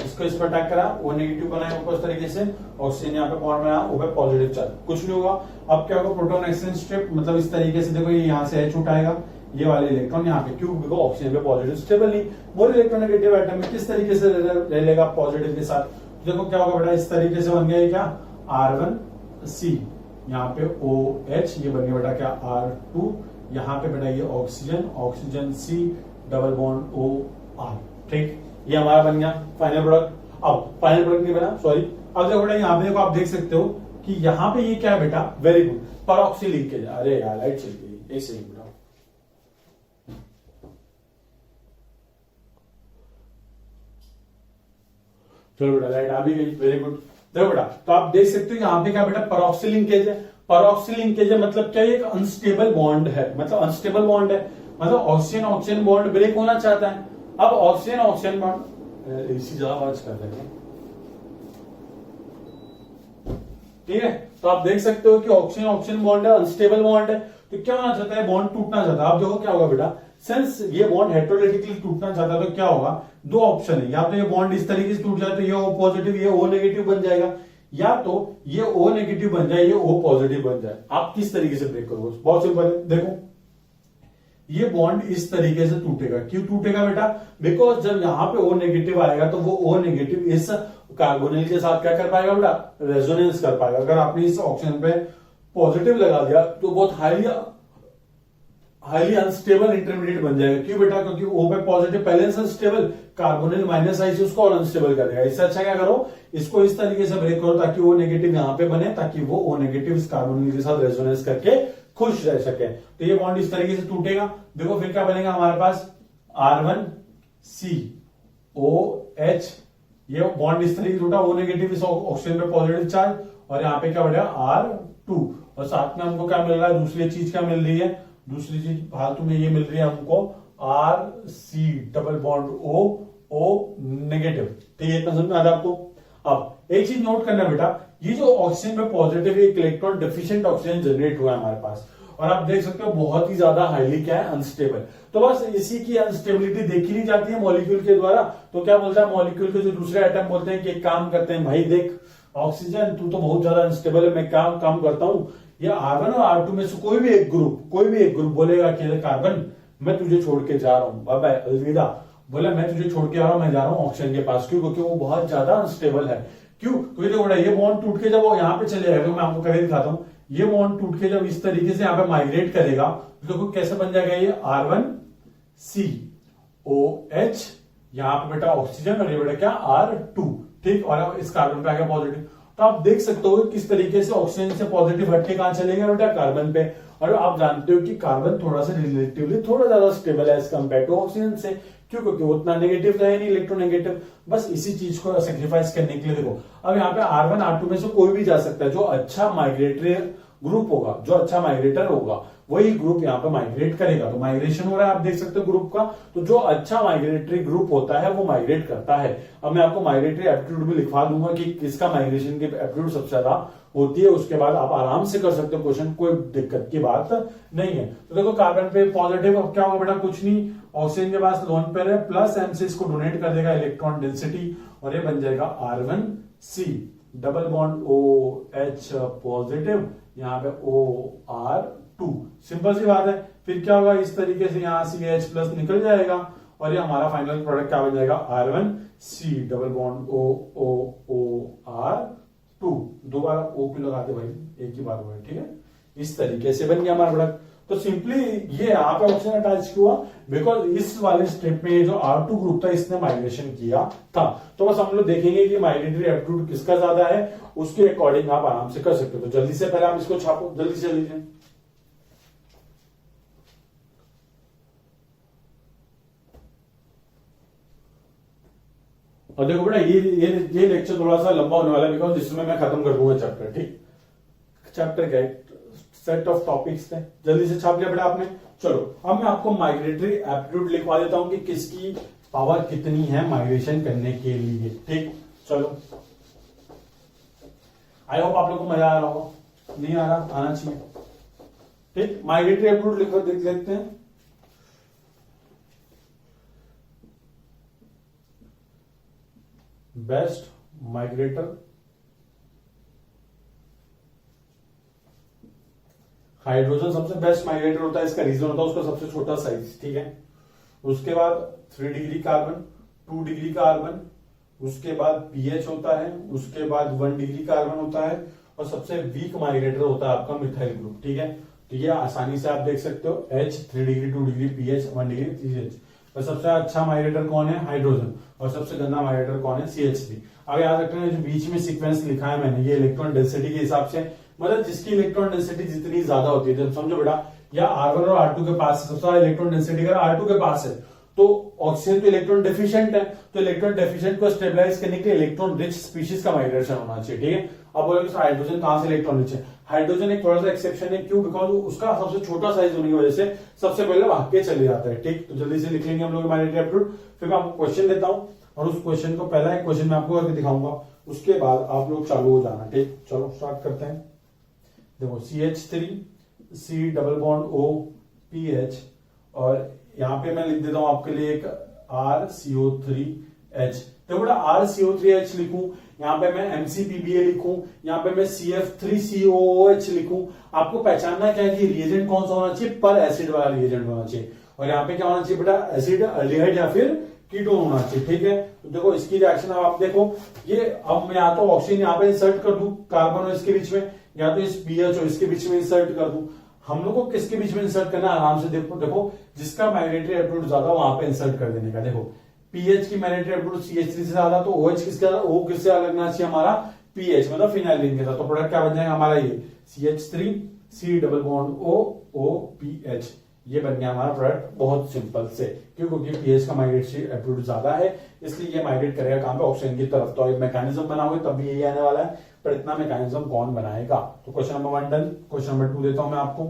इसको इस पर अटैक करा, वो नेगेटिव बनाया ऊपर इस तरीके से, ऑक्सीजन यहाँ पे बॉन्ड बनाया, ऊपर पॉजिटिव चार्ज, कुछ नहीं होगा। अब क्या होगा, प्रोटॉन एक्सचेंज स्टेप, मतलब इस तरीके से देखो, ये यहाँ से H उठाएगा, ये वाले इलेक्ट्रॉन यहाँ पे, क्यों, बिकॉज ऑक्सीजन पे पॉजिटिव स्टेबल नहीं, मोर इलेक्ट्रोनेगेटिव एटम में किस तरीके से ले लेगा पॉजिटिव के साथ। देखो क्या होगा बेटा, इस तरीके से बन गया, क्या R1C, यहाँ पे OH, ये बन गया बेटा क्या, R2, यहाँ पे बेटा ये oxygen C double bond O R। ठीक, ये हमारा बन गया फाइनल प्रोडक्ट। अब फाइनल प्रोडक्ट नहीं बना, सॉरी। अब देखो बेटा, यहाँ पे देखो, आप देख सकते हो कि यहाँ पे ये क्या है बेटा, वेरी गुड, परऑक्सी लीकेज। अरे यार लाइट चल गई, एक सेकंड बेटा, चलो बेटा लाइट आ भी गई, वेरी गुड। देखो बेटा, तो आप देख सकते हो यहाँ पे क्या बेटा, परऑक्सी लिंकेज है। परऑक्सी लिंकेज है मतलब क्या, एक अनस्टेबल बॉन्ड है, मतलब अनस्टेबल बॉन्ड है, मतलब ऑक्सीजन ऑक्सीजन बॉन्ड ब्रेक होना चाहता है। अब ऑक्सीजन ऑक्सीजन बॉन्ड, इसी ज्यादा आवाज कर रहे हैं, ठीक है। तो आप देख सकते हो कि ऑक्सीजन ऑक्सीजन बॉन्ड है, अनस्टेबल बॉन्ड है, तो क्या होना चाहता है, बॉन्ड टूटना चाहता है। आप देखो क्या होगा बेटा, सिंस ये बॉन्ड हेटेरोडाइटिकली टूटना चाहता है, तो क्या होगा, दो ऑप्शन है, या तो ये बॉन्ड इस तरीके से टूट जाए तो ये O पॉजिटिव, ये O नेगेटिव बन जाएगा, या तो ये O नेगेटिव बन जाए, ये O पॉजिटिव बन जाए। आप किस तरीके से ब्रेक करोगे, बहुत सिंपल है। देखो ये बॉन्ड इस तरीके से टूटेगा, क्यों टूटेगा बेटा, बिकॉज जब यहाँ पे O नेगेटिव आएगा तो वो O नेगेटिव इस कार्बोनिल के साथ क्या कर पाएगा बेटा, रेजोनेंस कर पाएगा। अगर आपने इस ऑक्सीजन पे पॉजिटिव लगा दिया तो बहुत हाईली अनस्टेबल इंटरमीडिएट बन जाएगा। क्यों बेटा, क्योंकि O पे पॉजिटिव पहले से अनस्टेबल, कार्बोनिल माइनस आई से उसको और अनस्टेबल कर देगा। इससे अच्छा क्या करो, इसको इस तरीके से ब्रेक करो ताकि O नेगेटिव यहाँ पे बने, ताकि वो O नेगेटिव इस कार्बोनिल के साथ रेजोनेंस करके खुश रह सके। तो ये बॉन्ड इस तरीके से टूटेगा। देखो फिर क्या बनेगा हमारे पास, R1COH, ये बॉन्ड इस तरीके से टूटा, O नेगेटिव इस ऑक्सीजन पे पॉजिटिव चार्ज, और यहाँ पे क्या बढ़ेगा R2, और साथ में हमको क्या मिल रहा है, दूसरी चीज क्या मिल रही है, दूसरी चीज फालतू में ये मिल रही है हमको RC double bond O negative. ठीक है, इतना समझ में आ रहा है आपको। अब एक चीज नोट करना बेटा, ये जो ऑक्सीजन में पॉजिटिव एक इलेक्ट्रॉन डेफिशिएंट ऑक्सीजन जनरेट हुआ है हमारे पास, और आप देख सकते हो बहुत ही ज्यादा हाईली क्या है, अनस्टेबल। तो बस इसी की अनस्टेबिलिटी देखी नहीं जाती है मॉलिक्यूल के द्वारा। तो क्या बोलता है मॉलिक्यूल के जो दूसरे एटम बोलते हैं कि एक काम करते हैं, भाई देख ऑक्सीजन तू तो बहुत ज्यादा अनस्टेबल है, मैं काम करता हूं, ये R1 और R2 में से कोई भी एक ग्रुप बोलेगा कि कार्बन मैं तुझे छोड़ के जा रहा हूं, बाय बाय अलविदा, बोला मैं तुझे छोड़ के आ रहा हूं, मैं जा रहा हूं ऑक्सीजन के पास। क्यों, क्योंकि वो बहुत ज्यादा अनस्टेबल है। क्यों, क्योंकि देखो ये बॉन्ड टूट के जब वो यहाँ पे चले जाएगा, तो मैं आपको करके दिखाता हूं, ये बॉन्ड टूट के जब इस तरीके से यहाँ पे माइग्रेट करेगा तो देखो कैसे बन जाएगा, ये R1COH, यहाँ पे बेटा ऑक्सीजन, और ये बेटा क्या R2। ठीक, और इस कार्बन पे आ गया पॉजिटिव। तो आप देख सकते हो किस तरीके से ऑक्सीजन से पॉजिटिव हटके कहां चलेगा बेटा, कार्बन पे। और आप जानते हो कि कार्बन थोड़ा सा रिलेटिवली थोड़ा ज्यादा स्टेबल है एज कंपेयर टू ऑक्सीजन से। क्यों, क्योंकि वो उतना नेगेटिव तो है नहीं, इलेक्ट्रोनेगेटिव। बस इसी चीज को सेक्रीफाइस करने के लिए देखो, अब यहाँ पे R1 R2 में से कोई भी जा सकता है, जो अच्छा माइग्रेटरी ग्रुप होगा, जो अच्छा माइग्रेटर होगा वही ग्रुप यहाँ पे माइग्रेट करेगा। तो माइग्रेशन हो रहा है, आप देख सकते हो ग्रुप का। तो जो अच्छा माइग्रेटरी ग्रुप होता है वो माइग्रेट करता है। अब मैं आपको माइग्रेटरी एप्टीट्यूड भी लिखवा दूंगा कि किसका माइग्रेशन की एप्टीट्यूड सबसे ज्यादा होती है, उसके बाद आप आराम से कर सकते हो क्वेश्चन, कोई दिक्कत की बात नहीं है। तो देखो कार्बन पे पॉजिटिव, अब क्या होगा बेटा, कुछ नहीं, ऑक्सीजन के पास लोन पेयर है, प्लस एम से इसको डोनेट कर देगा इलेक्ट्रॉन डेंसिटी, और ये बन जाएगा R1C, double bond OH positive, यहाँ पे OR2। सिंपल सी बात है। फिर क्या होगा, इस तरीके से यहाँ CH प्लस निकल जाएगा, और ये हमारा फाइनल प्रोडक्ट क्या बन जाएगा, R1C, डबल बॉन्ड OR2। दोबारा O क्यों लगाते भाई, एक ही बार हुआ है, ठीक है। इस तरीके से बन गया हमारा प्रोडक्ट। तो सिंपली ये यहाँ पे ऑक्सीजन अटैच क्यों हुआ, बिकॉज इस वाले स्टेप में जो R2 ग्रुप था इसने माइग्रेशन किया था। तो बस हम लोग देखेंगे कि माइग्रेटरी एप्टीट्यूड किसका ज्यादा है, उसके अकॉर्डिंग आप आराम से कर सकते हो। तो जल्दी से पहले आप इसको छापो, जल्दी से लीजिए। और देखो बेटा ये लेक्चर थोड़ा सा लंबा होने वाला है, बिकॉज इसमें मैं खत्म कर दूंगा चैप्टर, ठीक। चैप्टर क्या सेट ऑफ टॉपिक्स थे, जल्दी से छाप लिया बेटा आपने। चलो अब मैं आपको माइग्रेटरी एप्टीट्यूड लिखवा देता हूं कि किसकी पावर कितनी है माइग्रेशन करने के लिए, ठीक। चलो आई होप आप लोग को मजा आ रहा होगा, नहीं आ रहा, आना चाहिए, ठीक। माइग्रेटरी एप्टीट्यूड लिख देख लेते हैं। बेस्ट माइग्रेटर, हाइड्रोजन सबसे बेस्ट माइग्रेटर होता है, इसका रीजन होता है उसका सबसे छोटा साइज, ठीक है। उसके बाद 3 डिग्री कार्बन, 2 डिग्री कार्बन, उसके बाद pH होता है, उसके बाद 1 डिग्री कार्बन होता है, और सबसे वीक माइग्रेटर होता है आपका मिथाइल ग्रुप, ठीक है। तो ये आसानी से आप देख सकते हो, H 3 degree, 2 degree, pH 1 degree, CH। और सबसे अच्छा माइग्रेटर कौन है, हाइड्रोजन, और सबसे गंदा माइग्रेटर कौन है, CH3। अब याद रखना जो बीच में सीक्वेंस लिखा है मैंने, ये इलेक्ट्रॉन डेंसिटी के हिसाब से, मतलब जिसकी इलेक्ट्रॉन डेंसिटी जितनी ज्यादा होती है, जब समझो बेटा या R1 और R2 के पास सबसे ज्यादा इलेक्ट्रॉन डेंसिटी अगर R2 के पास है, तो ऑक्सीजन तो इलेक्ट्रॉन डेफिशिएंट है, तो इलेक्ट्रॉन डेफिशिएंट को स्टेबलाइज करने के लिए इलेक्ट्रॉन रिच स्पीशीज का माइग्रेशन होना चाहिए, ठीक है। अब बोलोगे हाइड्रोजन कहां से इलेक्ट्रॉन रिच है, हाइड्रोजन एक थोड़ा सा एक्सेप्शन है, क्यों, बिकॉज उसका सबसे छोटा साइज होने की वजह से सबसे पहले भाग के चले जाता है, ठीक। तो जल्दी से लिख लेंगे हम लोग माइग्रेटरी एप्टीट्यूड। फिर मैं आपको क्वेश्चन देता हूं, और उस क्वेश्चन को, पहला एक क्वेश्चन मैं आपको करके दिखाऊंगा, उसके बाद आप लोग चालू हो जाना, ठीक। चलो स्टार्ट करते हैं। देखो CH3, C double bond O PH, और यहां पे मैं लिख देता हूं आपके लिए एक RCO3H। तो बेटा RCO3H लिखूं, यहां पे मैं MCPBA लिखूं, यहां पे मैं CF3COOH लिखूं। आपको पहचानना क्या है कि रिएजेंट कौन सा होना चाहिए, पर एसिड वाला रिएजेंट होना चाहिए, और यहाँ पे क्या होना चाहिए बेटा, एसिड, अल्डिहाइड या फिर कीटोन होना चाहिए, ठीक है। तो देखो इसकी रिएक्शन अब आप देखो, ये अब मैं या तो ऑक्सीजन यहाँ पे इंसर्ट कर दूं कार्बन और इसके बीच में, या तो इस BH और इसके बीच में इंसर्ट कर दूं। हम लोग को किसके बीच में इंसर्ट करना है, आराम से देखो जिसका माइग्रेटरी एप्टीट्यूड ज्यादा वहां पे इंसर्ट कर देने का। देखो पीएच की माइग्रेटरी एप्टीट्यूड CH3 से ज्यादा, तो OH किसका, O किससे अलग लगना चाहिए हमारा, pH मतलब फिनाइल रिंग के साथ। तो प्रोडक्ट क्या बन जाएगा हमारा, ये CH3 C double bond OPH, ये बन गया हमारा प्रोडक्ट बहुत सिंपल से, क्योंकि pH का माइग्रेटरी एप्टीट्यूड ज्यादा है, इसलिए ये माइग्रेट करेगा कहां पे, ऑक्सीजन की तरफ। तो मैकेनिज्म बनाओगे तब भी यही आने वाला है, पर इतना मैकेनिज्म कौन बनाएगा। तो question number 1 done. Question number 2 देता हूं मैं आपको।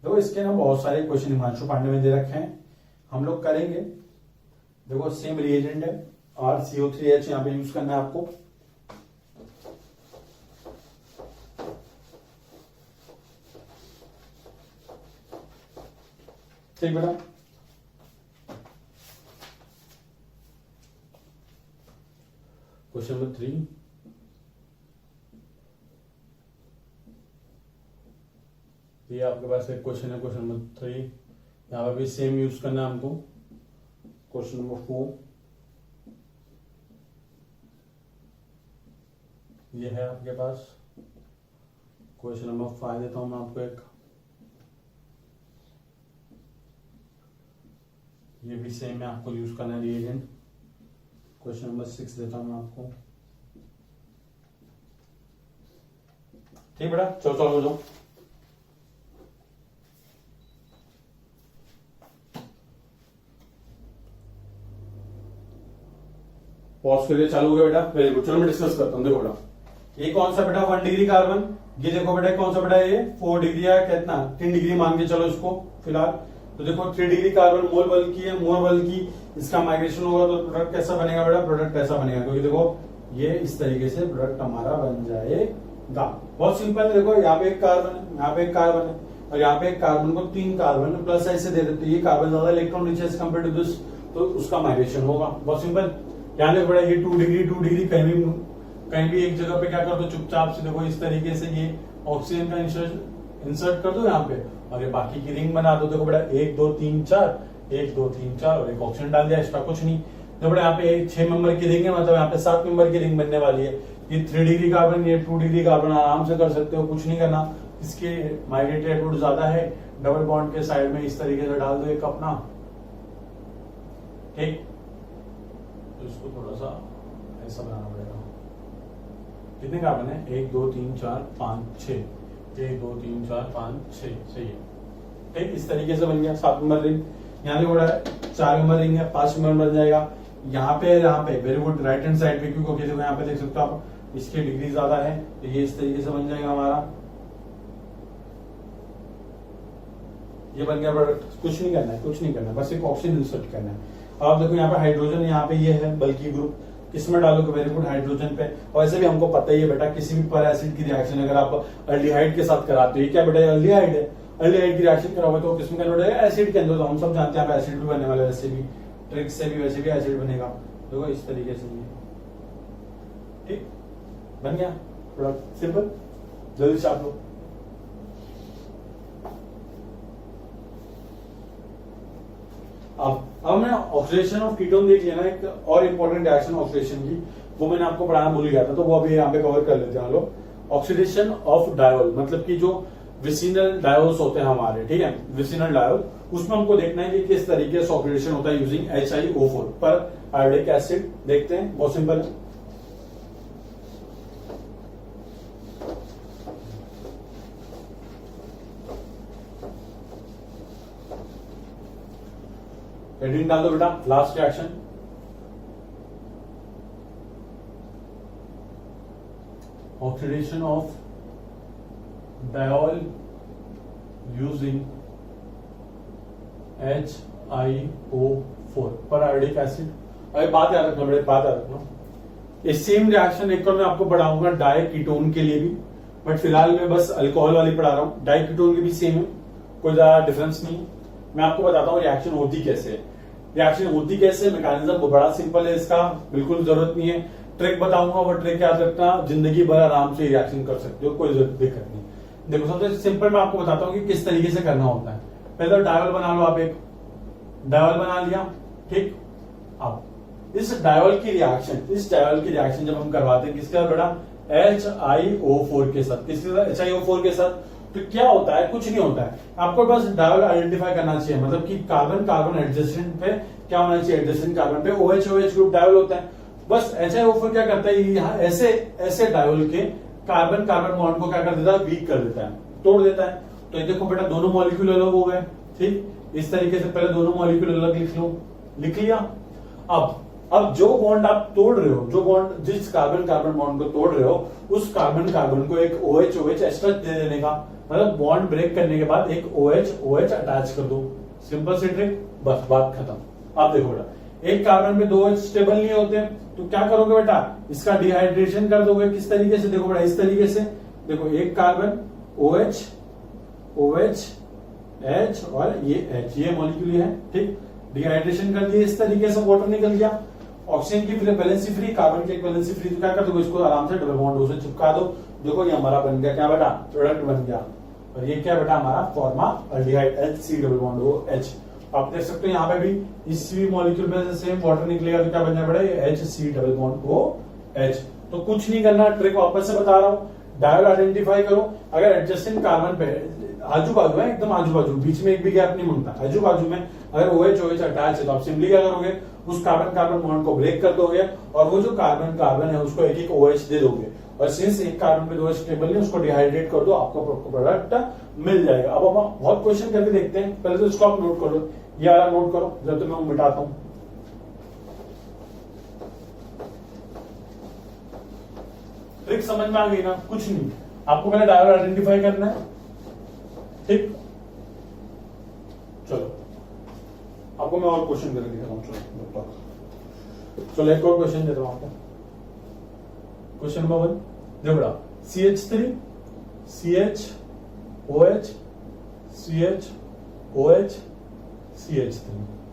देखो इसके ना बहुत सारे क्वेश्चन हिमांशु पांडे में दे रखे हैं, हम लोग करेंगे। देखो सेम रिएजेंट है, RCO3H यहां पे यूज करना है आपको। ठीक बेटा, क्वेश्चन नंबर 3, ये आपके पास एक क्वेश्चन है, क्वेश्चन नंबर 3, यहां पर भी सेम यूज करना है हमको। क्वेश्चन नंबर 4, ये है आपके पास। क्वेश्चन नंबर 5 देता हूं मैं आपको एक, ये भी सेम है, आपको यूज करना है रिएजेंट। क्वेश्चन नंबर 6 देता हूं मैं आपको। ठीक बेटा, चलो हो जाओ। पॉज करिए, चालू हो गया बेटा, वेरी गुड। चलो मैं डिस्कस करता हूं। देखो बेटा, ये कौन सा बेटा, 1 डिग्री कार्बन, ये देखो बेटा कौन सा बेटा, ये 4 डिग्री है, कितना 3 डिग्री मान के चलो इसको फिलहाल। तो देखो 3 डिग्री कार्बन मोल बल की है, मोल बल की, इसका माइग्रेशन होगा तो प्रोडक्ट कैसा बनेगा बेटा, प्रोडक्ट कैसा बनेगा, क्योंकि देखो ये इस तरीके से प्रोडक्ट हमारा बन जाएगा। बहुत सिंपल, देखो यहाँ पे एक कार्बन है, यहाँ पे एक कार्बन है, और यहाँ पे एक कार्बन को 3 कार्बन प्लस ऐसे दे देते, ये कार्बन ज्यादा इलेक्ट्रॉन रिच है कंपेयर टू दिस, तो उसका माइग्रेशन होगा। बहुत सिंपल, यहाँ देखो बेटा ये 2 डिग्री कहीं भी एक जगह पे क्या कर दो, चुपचाप से देखो इस तरीके से ये ऑक्सीजन का इंसर्ट कर दो यहाँ पे, और ये बाकी की रिंग बना दो। देखो बेटा 1 2 3 4, 1 2 3 4 और एक ऑक्सीजन डाल दिया, एक्स्ट्रा कुछ नहीं। देखो बेटा यहाँ पे 6 मेंबर की रिंग है, मतलब यहाँ पे 7 मेंबर की रिंग बनने वाली है। ये 3 डिग्री कार्बन, ये 2 डिग्री कार्बन आराम से कर सकते हो, कुछ नहीं करना। इसके माइग्रेटरी एटीट्यूड ज्यादा है, डबल बॉन्ड के साइड में इस तरीके से डाल दो एक अपना, ठीक। तो इसको थोड़ा सा ऐसा बनाना पड़ेगा। कितने कार्बन है, 1 2 3 4 5 6, 1 2 3 4 5 6, सही है, ठीक। इस तरीके से बन गया 7 नंबर रिंग। यहाँ देखो 4 नंबर रिंग है, 5 नंबर बन जाएगा। यहाँ पे very good, right hand side पे, क्योंकि देखो यहाँ पे देख सकते हो आप, इसकी डिग्री ज्यादा है, तो ये इस तरीके से बन जाएगा हमारा, ये बन गया प्रोडक्ट। कुछ नहीं करना है, कुछ नहीं करना है, बस एक ऑक्सीजन इंसर्ट करना है। अब देखो यहाँ पे हाइड्रोजन, यहाँ पे ये है बल्कि ग्रुप, किसमें डालोगे, वेरी गुड हाइड्रोजन पे। और ऐसे भी हमको पता ही है बेटा, किसी भी पर एसिड की रिएक्शन अगर आप अल्डिहाइड के साथ कराते हो, ये क्या बेटा अल्डिहाइड है, अल्डिहाइड की रिएक्शन कराओगे तो किसमें कन्वर्ट होगा, एसिड के अंदर। तो हम सब जानते हैं यहाँ पे एसिड भी बनने वाला है, वैसे भी ट्रिक से भी वैसे भी एसिड बनेगा। देखो इस तरीके से, ठीक बन गया प्रोडक्ट, सिंपल, जल्दी से आप लोग। अब हमने ऑक्सीडेशन ऑफ कीटोन देख लिया ना, एक और इंपॉर्टेंट रिएक्शन ऑक्सीडेशन की, वो मैंने आपको पढ़ाना भूल गया था, तो वो अभी यहाँ पे कवर कर लेते हैं हम लोग। ऑक्सीडेशन ऑफ डायोल, मतलब कि जो विसिनल डायोल्स होते हैं हमारे, ठीक है, विसिनल डायोल, उसमें हमको देखना है कि किस तरीके से ऑक्सीडेशन होता है यूजिंग HiO4 पर आयोडिक एसिड। देखते हैं, बहुत सिंपल है। हेडिंग डाल दो बेटा, last reaction. Oxidation of diol using HiO4 पर आयोडिक एसिड। अरे बात याद रखना बेटा, बात याद रखना, ये सेम रिएक्शन एक और मैं आपको पढ़ाऊंगा डाई कीटोन के लिए भी, बट फिलहाल मैं बस अल्कोहल वाली पढ़ा रहा हूँ। डाई कीटोन की भी सेम है, कोई ज्यादा डिफरेंस नहीं। मैं आपको बताता हूँ रिएक्शन होती कैसे है, रिएक्शन होती कैसे, मैकेनिज्म बड़ा सिंपल है इसका, बिल्कुल जरूरत नहीं है। ट्रिक बताऊंगा, वो ट्रिक याद रखना, जिंदगी भर आराम से रिएक्शन कर सकते हो, कोई दिक्कत नहीं। देखो सबसे सिंपल मैं आपको बताता हूँ कि किस तरीके से करना होता है। पहले तो डायोल बना लो आप, एक डायोल बना लिया, ठीक। अब इस डायोल की रिएक्शन जब हम करवाते हैं किसके साथ बेटा, HiO4 के साथ। किसके साथ, HiO4 के साथ। तो क्या होता है, कुछ नहीं होता है, आपको बस डायोल आइडेंटिफाई करना चाहिए, मतलब कि कार्बन कार्बन एडजेसेंट पे क्या होना चाहिए, एडजेसेंट कार्बन पे OH ग्रुप डायोल होता है। बस HiO4 क्या करता है, यहाँ ऐसे डायोल के कार्बन कार्बन बॉन्ड को क्या कर देता है, वीक कर देता है, तोड़ देता है। तो ये देखो बेटा दोनों मॉलिक्यूल अलग हो गए, ठीक। इस तरीके से पहले दोनों मॉलिक्यूल अलग लिख लिया। अब जो बॉन्ड आप तोड़ रहे हो, जो बॉन्ड जिस कार्बन कार्बन बॉन्ड को तोड़ रहे हो, उस कार्बन कार्बन को एक OH एक्स्ट्रा दे देने का, मतलब बॉन्ड ब्रेक करने के बाद एक OH अटैच कर दो, सिंपल सी ट्रिक, बस बात खत्म। आप देखो बेटा, एक कार्बन पे 2 OH स्टेबल नहीं होते, तो क्या करोगे बेटा, इसका डिहाइड्रेशन कर दोगे। किस तरीके से, देखो बेटा इस तरीके से, देखो एक कार्बन OH H और ये H, ये मॉलिक्यूल है, ठीक। डिहाइड्रेशन कर दिया, इस तरीके से वाटर निकल गया, ऑक्सीजन की वैलेंसी फ्री, कार्बन की वैलेंसी फ्री। तो क्या कर दो, इसको आराम से डबल बॉन्ड से चिपका दो। देखो ये हमारा बन गया क्या बेटा, प्रोडक्ट बन गया। और ये क्या बेटा, हमारा फॉर्मा aldehyde HC double bond OH। आप देख सकते हो यहाँ पे भी इस मॉलिक्यूल में से सेम वाटर निकलेगा, तो क्या बन जाएगा बेटा, HC डबल बॉन्ड OH। तो कुछ नहीं करना, ट्रिक वापस से बता रहा हूँ, डायोल आइडेंटिफाई करो। अगर एडजेसेंट कार्बन पे आजू बाजू है, एकदम आजू बाजू, बीच में एक भी गैप नहीं मांगता, आजू बाजू में अगर OH अटैच है, तो आप सिंपली क्या करोगे, उस कार्बन कार्बन बॉन्ड को ब्रेक कर दोगे, और वो जो कार्बन कार्बन है उसको एक OH दे दोगे। और सिंस एक कार्बन पे 2 OH स्टेबल नहीं, उसको डिहाइड्रेट कर दो, आपको प्रोडक्ट मिल जाएगा। अब हम बहुत क्वेश्चन करके देखते हैं, पहले तो इसको आप नोट कर लो, ये वाला नोट करो, जब तक मैं मिटाता हूं। ट्रिक समझ में आ गई ना, कुछ नहीं। आपको पहले डायोल आइडेंटिफाई करना है, ठीक। चलो आपको मैं और क्वेश्चन करके दिखाता हूँ। चलो एक और क्वेश्चन देता हूँ आपको। क्वेश्चन नंबर 1 देखो बेटा, CH3 CHOH CHOH CH3,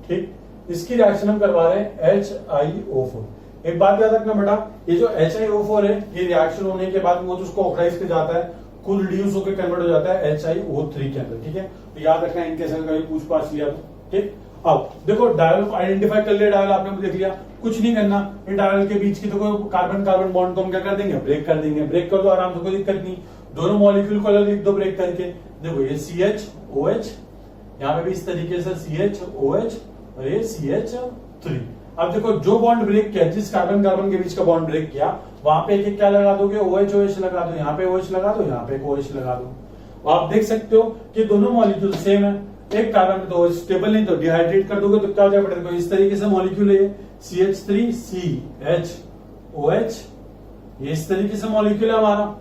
ठीक। इसकी रिएक्शन हम करवा रहे हैं HiO4। एक बात याद रखना बेटा, ये जो HiO4 है ये रिएक्शन होने के बाद वो उसको ऑक्साइड पे जाता है, खुद रिड्यूस होकर कन्वर्ट हो जाता है HiO3 के अंदर, ठीक है। तो याद रखना इनके से कभी पूछ पाछ लिया तो, ठीक। अब देखो डायल आइडेंटिफाई कर लिया, डायल आपने देख लिया, कुछ नहीं करना। इन डायल के बीच की तो कार्बन कार्बन बॉन्ड को हम क्या कर देंगे, ब्रेक कर देंगे। ब्रेक कर दो आराम से, कोई दिक्कत नहीं। दोनों मॉलिक्यूल को अलग लिख दो ब्रेक करके। देखो ये CHOH, यहाँ पे भी इस तरीके से CHOH और ये CH3। अब देखो जो बॉन्ड ब्रेक किया, जिस कार्बन कार्बन के बीच का बॉन्ड ब्रेक किया, वहां पे एक क्या लगा दोगे, OH लगा दो, यहाँ पे OH लगा दो, यहाँ पे OH लगा दो। आप देख सकते हो कि दोनों मॉलिक्यूल सेम है। एक कार्बन में तो स्टेबल नहीं, तो डिहाइड्रेट कर दोगे तो क्या हो जाएगा बेटा, इस तरीके से मॉलिक्यूल है CH3 CHOH, ये इस तरीके से मॉलिक्यूल है हमारा।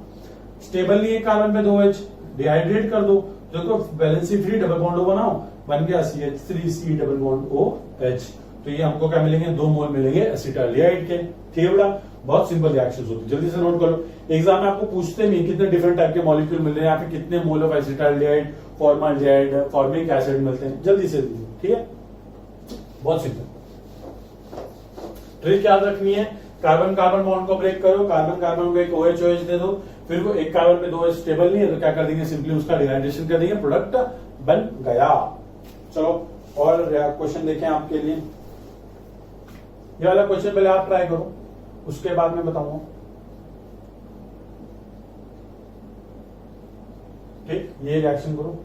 स्टेबल नहीं है कार्बन पे 2 H, डिहाइड्रेट कर दो, देखो valency free double bond O बनाओ, बन गया CH3 C double bond OH। तो ये हमको क्या मिलेंगे, 2 मोल मिलेंगे एसिटाल्डिहाइड के, ठीक है बेटा। बहुत सिंपल रिएक्शंस होती है, जल्दी से नोट कर लो। एग्जाम में आपको पूछते नहीं कितने डिफरेंट टाइप के मॉलिक्यूल मिल रहे हैं, यहाँ पे कितने mole of acetaldehyde, formaldehyde, formic acid मिलते हैं, जल्दी से दीजिए, ठीक है। बहुत सिंपल ट्रिक याद रखनी है। कार्बन कार्बन बॉन्ड को ब्रेक करो, कार्बन कार्बन को एक OH दे दो, फिर वो एक कार्बन पे 2 H स्टेबल नहीं है तो क्या कर देंगे, सिंपली उसका डिहाइड्रेशन कर देंगे, प्रोडक्ट बन गया। चलो और क्वेश्चन देखें आपके लिए। ये वाला क्वेश्चन पहले आप ट्राई करो, उसके बाद मैं बताऊंगा, ठीक। ये रिएक्शन करो,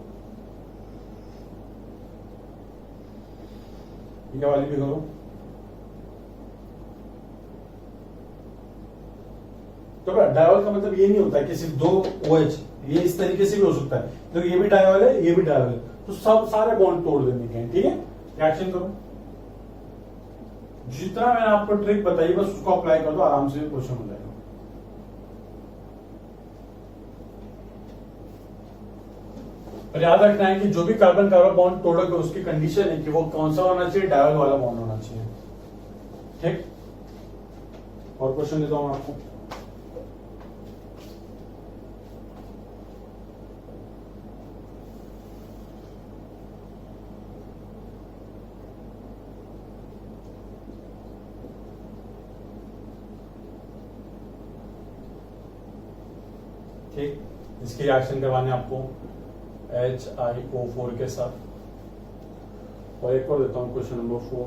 ये वाली भी करो। तो डायोल का मतलब ये नहीं होता कि सिर्फ 2 OH, ये इस तरीके से भी हो सकता है। तो ये भी डायोल है, ये भी डायोल है, तो सब सारे बॉन्ड तोड़ देने के हैं, ठीक है। रिएक्शन करो, जितना मैंने आपको ट्रिक बताई बस उसको अप्लाई कर दो, आराम से क्वेश्चन हो जाएगा। और याद रखना है कि जो भी कार्बन कार्बन बॉन्ड तोड़ोगे उसकी कंडीशन है कि वो कौन सा होना चाहिए, डायोल वाला बॉन्ड होना चाहिए, ठीक। और क्वेश्चन देता हूं आपको। ठीक, इसकी रिएक्शन करवाने आपको HiO4 के साथ। और एक और देता हूं क्वेश्चन नंबर 4।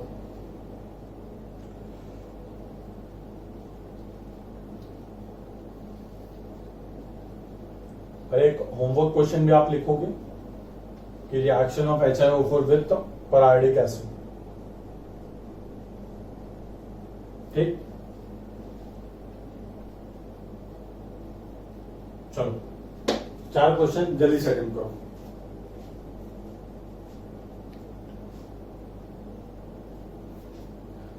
और एक होमवर्क क्वेश्चन भी आप लिखोगे कि reaction of HiO4 with periodic acid, ठीक। चलो 4 क्वेश्चन जल्दी से अटेम्प्ट करो।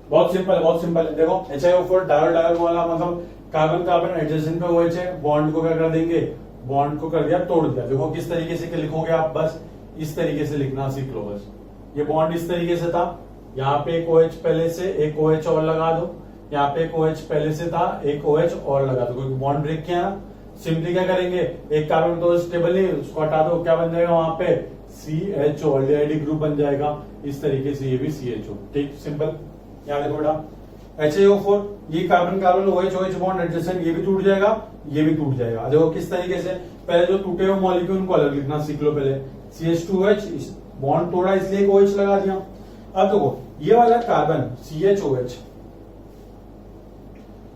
बहुत सिंपल है, बहुत सिंपल है। देखो HiO4 डायोल डायोल वाला मतलब कार्बन कार्बन एडजेसेंट पे OH है, बॉन्ड को क्या कर देंगे, बॉन्ड को कर दिया, तोड़ दिया। देखो किस तरीके से लिखोगे आप, बस इस तरीके से लिखना सीख लो बस। ये बॉन्ड इस तरीके से था, यहाँ पे एक OH पहले से, एक OH और लगा दो, यहाँ पे एक OH पहले से था, एक OH और लगा दो, क्योंकि बॉन्ड ब्रेक किया ना। सिंपली क्या करेंगे, एक कार्बन तो स्टेबल नहीं, उसको हटा दो, क्या बन जाएगा वहां पे CHO, ऑल्डिहाइड ग्रुप बन जाएगा। इस तरीके से ये भी CHO, ठीक, सिंपल। याद देखो बेटा, HiO4 ये carbon carbon OH OH bond adjacent, ये भी टूट जाएगा, ये भी टूट जाएगा। देखो किस तरीके से, पहले जो टूटे हुए मॉलिक्यूल उनको अलग लिखना सीख लो पहले। CH2H बॉन्ड तोड़ा इसलिए एक OH लगा दिया। अब देखो ये वाला कार्बन CHOH,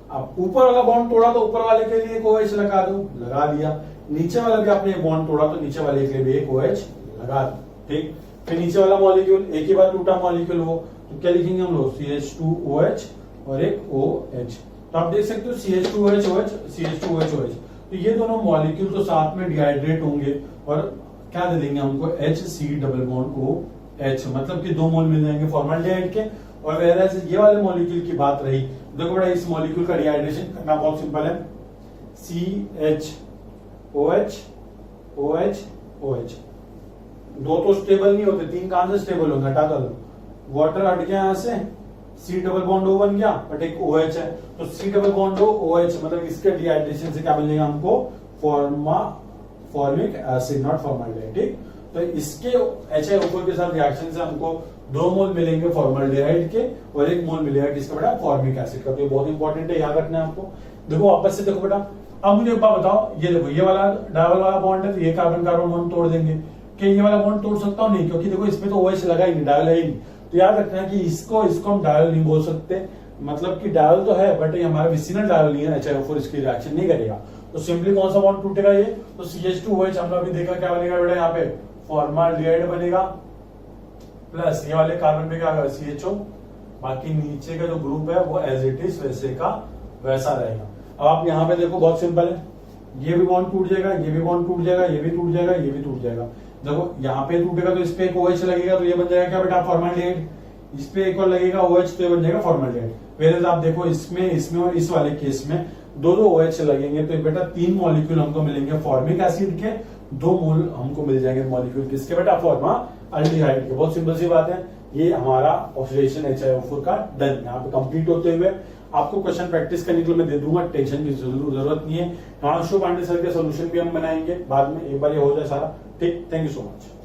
अब ऊपर वाला बॉन्ड तोड़ा तो ऊपर वाले के लिए एक OH लगा दो, लगा दिया। नीचे वाला भी आपने बॉन्ड तोड़ा तो नीचे वाले के लिए भी एक OH लगा दो, ठीक। फिर नीचे वाला मॉलिक्यूल, एक ही बार टूटा मॉलिक्यूल वो, तो क्या लिखेंगे हम लोग, CH2OH और एक OH। तो आप देख सकते हो CH2OH OH, CH2OH OH, तो ये दोनों मॉलिक्यूल तो साथ में डिहाइड्रेट होंगे और क्या दे देंगे हमको, HC डबल बॉन्ड OH, मतलब कि 2 मोल मिल जाएंगे फॉर्मल्डिहाइड के। और वैसे ये वाले मॉलिक्यूल की बात रही, देखो बड़ा इस मॉलिक्यूल का डिहाइड्रेशन करना बहुत सिंपल है। CH OH OH OH। दो तो स्टेबल नहीं होते, तीन कहां से स्टेबल होंगे, हटा दो। वाटर हट गया यहां से, C डबल बॉन्ड O बन गया, बट एक OH है, तो C double bond O OH, मतलब इसके डिहाइड्रेशन से क्या मिलेगा हमको, फॉर्मिक एसिड, नॉट फॉर्मल्डिहाइड। ठीक, तो इसके HiO4 के साथ रिएक्शन से हमको 2 मोल मिलेंगे फॉर्मल्डिहाइड के और 1 मोल मिलेगा किसका बेटा, फॉर्मिक एसिड का। तो ये बहुत इंपॉर्टेंट है, याद रखना है आपको। देखो वापस से देखो बेटा, अब मुझे एक बात बताओ, ये देखो ये वाला डबल वाला बॉन्ड है, तो ये कार्बन कार्बन बॉन्ड तोड़ देंगे, कि ये वाला बॉन्ड तोड़ सकता हूं, नहीं, क्योंकि देखो इसमें तो OH लगा ही नहीं, डायल है ही नहीं। तो याद रखना है कि इसको हम डायल नहीं बोल सकते, मतलब कि डायल तो है बट ये हमारा विसिनल डायल नहीं है, HiO4 इसकी रिएक्शन नहीं करेगा। तो सिंपली कौन सा बॉन्ड टूटेगा, ये तो CH2OH हमने अभी देखा क्या बनेगा बेटा, यहाँ पे फॉर्मल्डिहाइड बनेगा, प्लस ये वाले कार्बन पे क्या होगा, CHO, बाकी नीचे का जो ग्रुप है वो एज इट इज वैसे का वैसा रहेगा। अब आप यहाँ पे देखो, बहुत सिंपल है, ये भी बॉन्ड टूट जाएगा, ये भी बॉन्ड टूट जाएगा, ये भी टूट जाएगा, ये भी टूट जाएगा। देखो यहाँ पे टूटेगा तो इस पे एक OH लगेगा, तो ये बन जाएगा क्या बेटा, फॉर्मल्डिहाइड। इस पे एक और लगेगा OH, तो ये बन जाएगा फॉर्मल्डिहाइड। वेयर आप देखो इसमें और इस वाले केस में दो OH लगेंगे, तो बेटा 3 मॉलिक्यूल हमको मिलेंगे फॉर्मिक एसिड के, 2 मोल हमको मिल जाएंगे मॉलिक्यूल किसके बेटा, फॉर्मल्डिहाइड के। बहुत सिंपल सी बात है, ये हमारा ऑक्सीडेशन HiO4 का डन यहाँ पे कंप्लीट होते हुए। आपको क्वेश्चन प्रैक्टिस करने के लिए मैं दे दूंगा, टेंशन की जरूरत नहीं है। हिमांशु पांडे सर के सोल्यूशन भी हम बनाएंगे बाद में, एक बार ये हो जाए सारा। ठीक, थैंक यू सो मच।